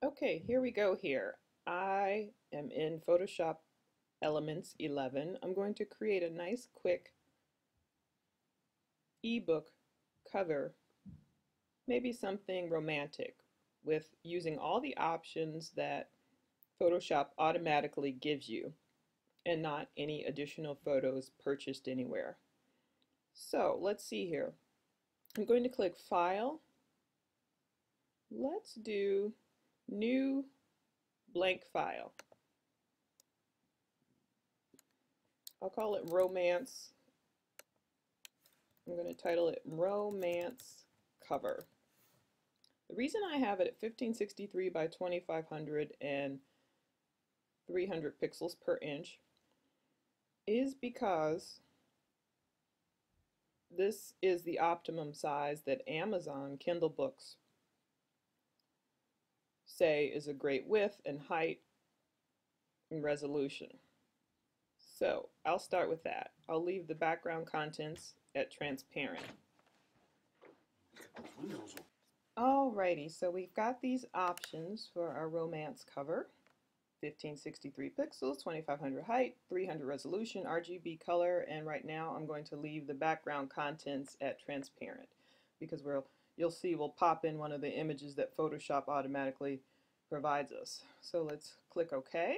Okay, here we go here. I am in Photoshop Elements 11. I'm going to create a nice quick ebook cover, maybe something romantic with using all the options that Photoshop automatically gives you and not any additional photos purchased anywhere. So let's see here. I'm going to click File. Let's do New Blank File. I'll call it Romance. I'm going to title it Romance Cover. The reason I have it at 1563 by 2500 and 300 pixels per inch is because this is the optimum size that Amazon Kindle books say is a great width and height and resolution. So I'll start with that. I'll leave the background contents at transparent. Alrighty, so we've got these options for our romance cover. 1563 pixels, 2500 height, 300 resolution, RGB color, and right now I'm going to leave the background contents at transparent because you'll see we'll pop in one of the images that Photoshop automatically provides us. So let's click OK.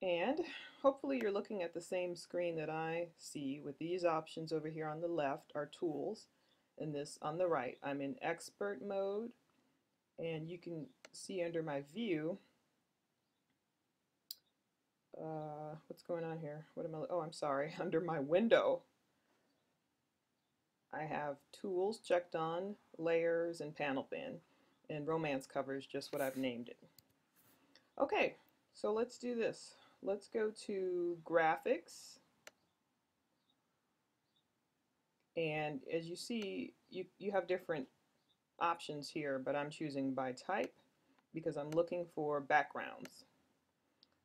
And hopefully you're looking at the same screen that I see with these options over here on the left are tools and this on the right. I'm in expert mode and you can see under my view what's going on here? What am I? Oh, I'm sorry. Under my window, I have tools checked on, layers, and panel bin. And romance cover is just what I've named it. Okay, so let's do this. Let's go to graphics. And as you see, you have different options here, but I'm choosing by type because I'm looking for backgrounds.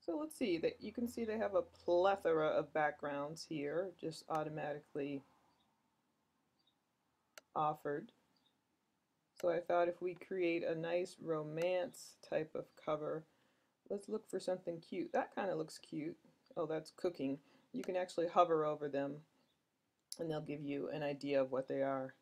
So let's see that you can see they have a plethora of backgrounds here, just automatically offered. So I thought if we create a nice romance type of cover, let's look for something cute. That kind of looks cute. Oh, that's cooking. You can actually hover over them and they'll give you an idea of what they are.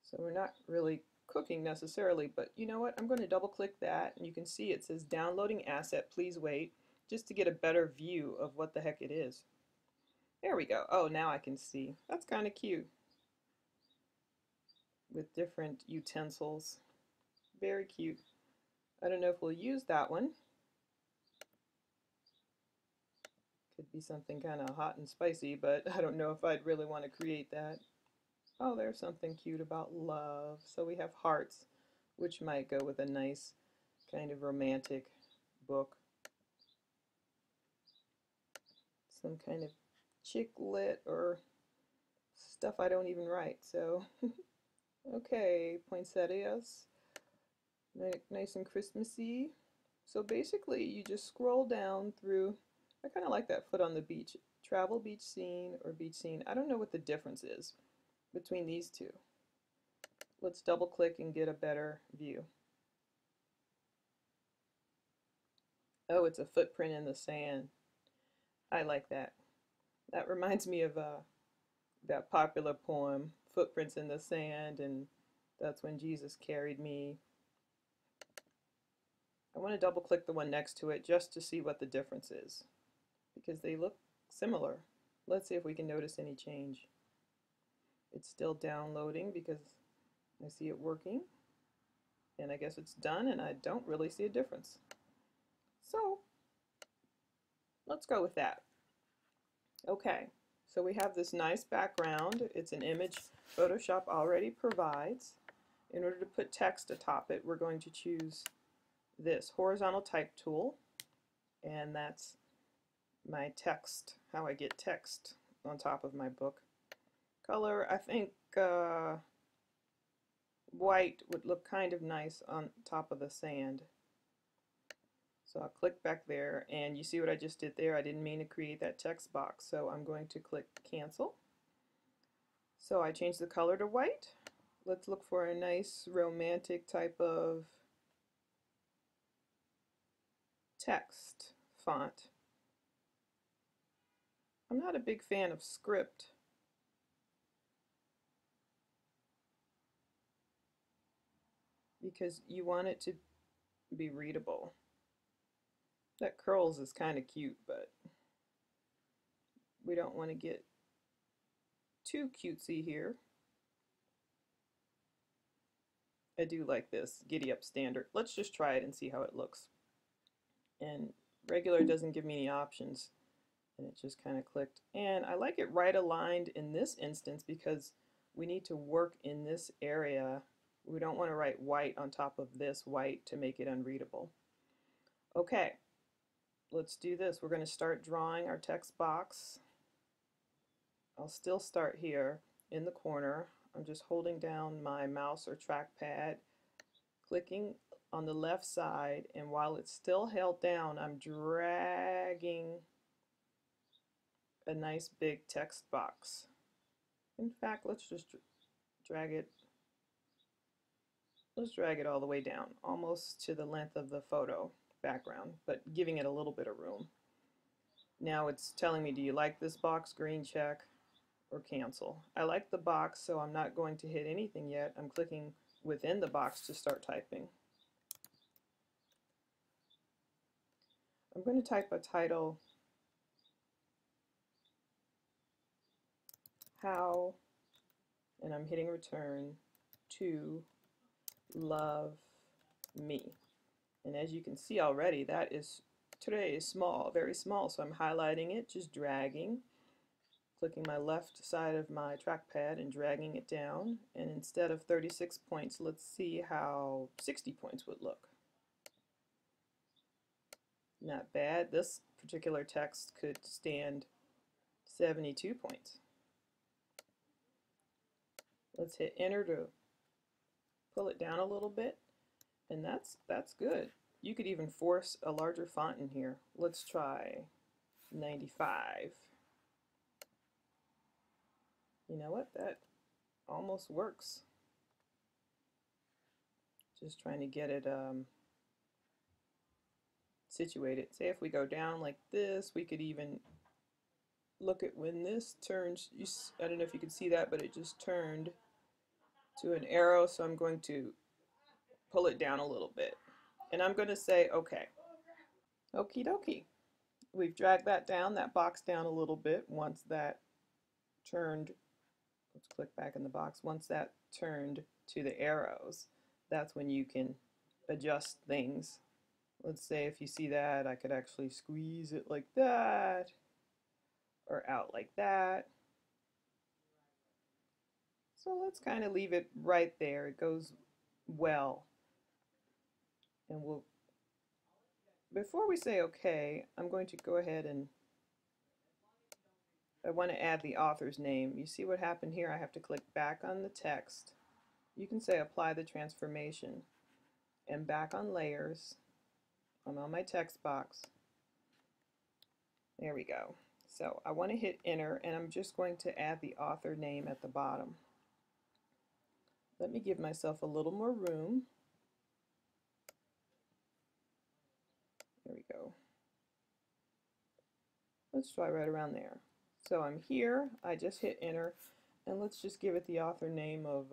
So we're not really cooking necessarily, but you know what? I'm going to double click that and you can see it says downloading asset, please wait, just to get a better view of what the heck it is. There we go. Oh, now I can see. That's kind of cute with different utensils. Very cute. I don't know if we'll use that one. Could be something kind of hot and spicy, but I don't know if I'd really want to create that. Oh, there's something cute about love. So we have hearts, which might go with a nice kind of romantic book. Some kind of chick lit or stuff I don't even write. So, okay, poinsettias. Nice and Christmassy. So basically, you just scroll down through. I kind of like that foot on the beach. Travel beach scene or beach scene. I don't know what the difference is between these two. Let's double click and get a better view. Oh, it's a footprint in the sand. I like that. That reminds me of that popular poem, Footprints in the Sand, and that's when Jesus carried me. I want to double click the one next to it just to see what the difference is because they look similar. Let's see if we can notice any change. It's still downloading because I see it working and I guess it's done and I don't really see a difference. So let's go with that. Okay, so we have this nice background. It's an image Photoshop already provides. In order to put text atop it, we're going to choose this horizontal type tool, and that's my text, how I get text on top of my book. Color, I think white would look kind of nice on top of the sand. So I'll click back there and you see what I just did there. I didn't mean to create that text box, so I'm going to click cancel. So I changed the color to white. Let's look for a nice romantic type of text font. I'm not a big fan of script. Because you want it to be readable. That curls is kind of cute, but we don't want to get too cutesy here. I do like this Giddy Up standard. Let's just try it and see how it looks. And regular doesn't give me any options, and it just kind of clicked. And I like it right aligned in this instance because we need to work in this area. We don't want to write white on top of this white to make it unreadable. Okay, let's do this. We're going to start drawing our text box. I'll still start here in the corner. I'm just holding down my mouse or trackpad, clicking on the left side, and while it's still held down, I'm dragging a nice big text box. In fact, let's just drag it. Let's drag it all the way down, almost to the length of the photo background, but giving it a little bit of room. Now it's telling me, do you like this box? Green check or cancel. I like the box, so I'm not going to hit anything yet. I'm clicking within the box to start typing. I'm going to type a title, How, and I'm hitting return, to love me. And as you can see already, that is, today is small, very small, so I'm highlighting it, just dragging, clicking my left side of my trackpad and dragging it down. And instead of 36 points, let's see how 60 points would look. Not bad. This particular text could stand 72 points. Let's hit enter to pull it down a little bit, and that's good. You could even force a larger font in here. Let's try 95. You know what? That almost works. Just trying to get it situated. Say if we go down like this, we could even look at when this turns. I don't know if you can see that, but it just turned to an arrow, so I'm going to pull it down a little bit. And I'm going to say okay. Okie dokie. We've dragged that down, that box down a little bit. Once that turned, let's click back in the box. Once that turned to the arrows, that's when you can adjust things. Let's say if you see that, I could actually squeeze it like that or out like that. So let's kind of leave it right there. It goes well. And we'll, before we say okay, I'm going to go ahead and I want to add the author's name. You see what happened here? I have to click back on the text. You can say apply the transformation and back on layers. I'm on my text box. There we go. So I want to hit enter, and I'm just going to add the author name at the bottom. Let me give myself a little more room. There we go. Let's try right around there. So I'm here, I just hit enter, and let's just give it the author name of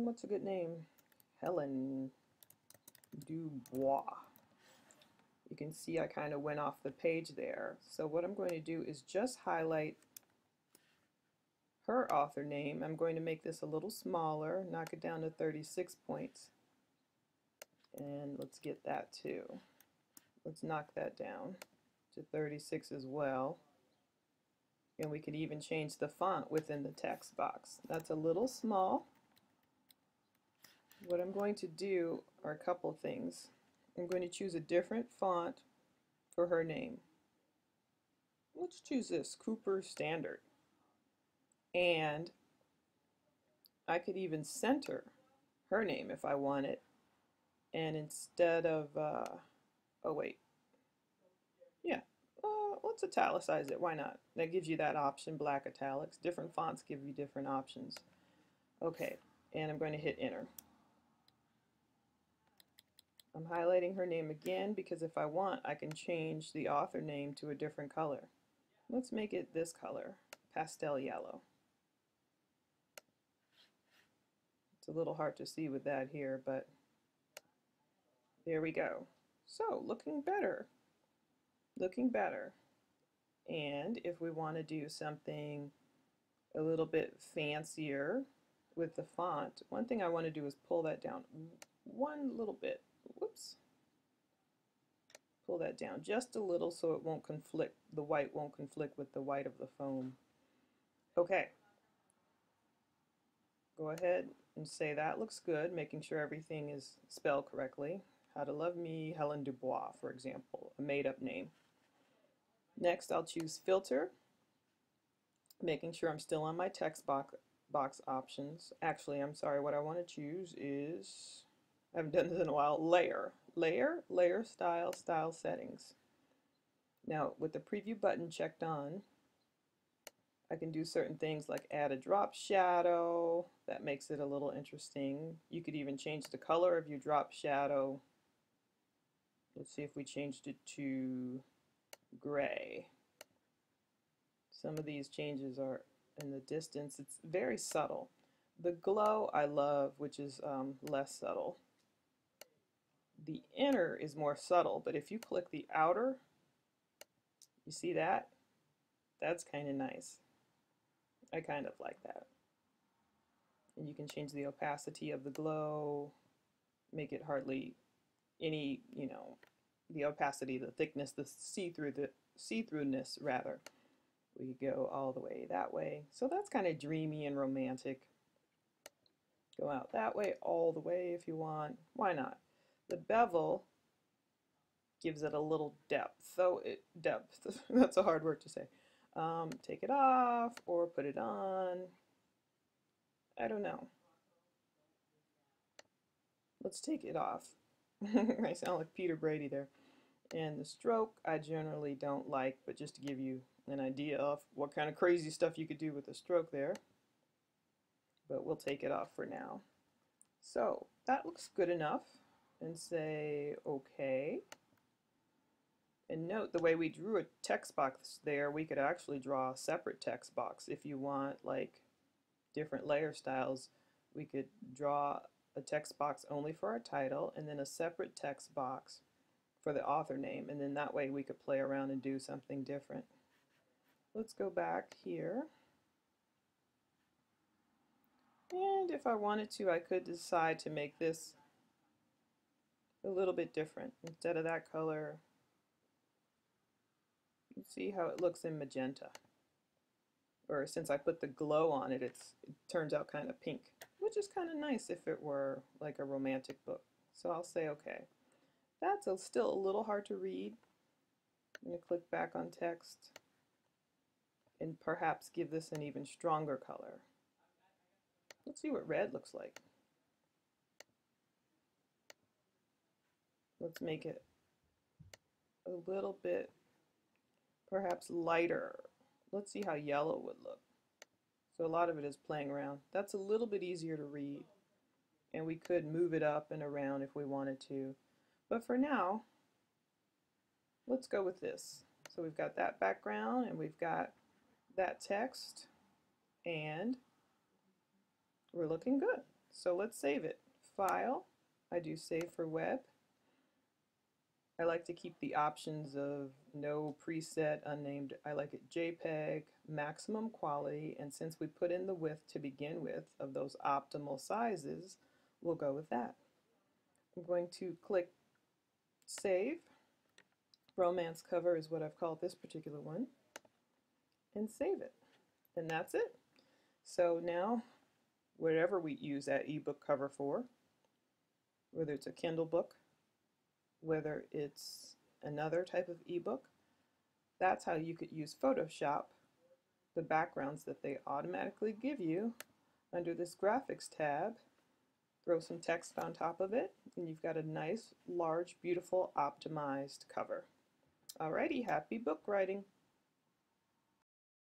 what's a good name? Helen Dubois. You can see I kind of went off the page there. So what I'm going to do is just highlight her author name. I'm going to make this a little smaller, knock it down to 36 points. And let's get that too. Let's knock that down to 36 as well. And we could even change the font within the text box. That's a little small. What I'm going to do are a couple things. I'm going to choose a different font for her name. Let's choose this, Cooper Standard. And I could even center her name if I wanted. And instead of, oh wait, yeah, Let's italicize it. Why not? That gives you that option, black italics. Different fonts give you different options. Okay, and I'm going to hit enter. I'm highlighting her name again because if I want, I can change the author name to a different color. Let's make it this color, pastel yellow. It's a little hard to see with that here, but there we go. So, looking better. Looking better. And if we want to do something a little bit fancier with the font, one thing I want to do is pull that down one little bit. Whoops. Pull that down just a little so it won't conflict, the white won't conflict with the white of the foam. Okay. Go ahead and say that looks good, making sure everything is spelled correctly. How to Love Me, Helen Dubois, for example, a made-up name. Next, I'll choose Filter, making sure I'm still on my text box options. Actually, I'm sorry, what I want to choose is, I haven't done this in a while, Layer. Layer Style, Style Settings. Now, with the preview button checked on, I can do certain things like add a drop shadow. That makes it a little interesting. You could even change the color of your drop shadow. Let's see if we changed it to gray. Some of these changes are in the distance. It's very subtle. The glow I love, which is less subtle. The inner is more subtle, but if you click the outer, you see that? That's kind of nice. I kind of like that. And you can change the opacity of the glow, make it hardly any, the opacity, the thickness, the see-throughness rather. We go all the way that way. So that's kind of dreamy and romantic. Go out that way, all the way if you want. Why not? The bevel gives it a little depth. Depth, that's a hard word to say. Take it off or put it on. I don't know. Let's take it off. I sound like Peter Brady there. And the stroke I generally don't like, but just to give you an idea of what kind of crazy stuff you could do with a stroke there. But we'll take it off for now. So that looks good enough. And say OK. And note the way we drew a text box there, we could actually draw a separate text box. If you want like different layer styles, we could draw a text box only for our title and then a separate text box for the author name, and then that way we could play around and do something different. Let's go back here. And if I wanted to, I could decide to make this a little bit different. Instead of that color, you see how it looks in magenta. Or since I put the glow on it, it turns out kind of pink, which is kind of nice if it were like a romantic book. So I'll say okay. That's still a little hard to read. I'm going to click back on text and perhaps give this an even stronger color. Let's see what red looks like. Let's make it a little bit perhaps lighter. Let's see how yellow would look. So a lot of it is playing around. That's a little bit easier to read, and we could move it up and around if we wanted to. But for now, let's go with this. So we've got that background and we've got that text, and we're looking good. So let's save it. File, I do save for web. I like to keep the options of no preset, unnamed. I like it JPEG, maximum quality, and since we put in the width to begin with of those optimal sizes, we'll go with that. I'm going to click Save. Romance cover is what I've called this particular one, and save it. And that's it. So now, whatever we use that ebook cover for, whether it's a Kindle book, whether it's another type of ebook, that's how you could use Photoshop, the backgrounds that they automatically give you under this graphics tab. Throw some text on top of it, and you've got a nice, large, beautiful, optimized cover. Alrighty, happy book writing!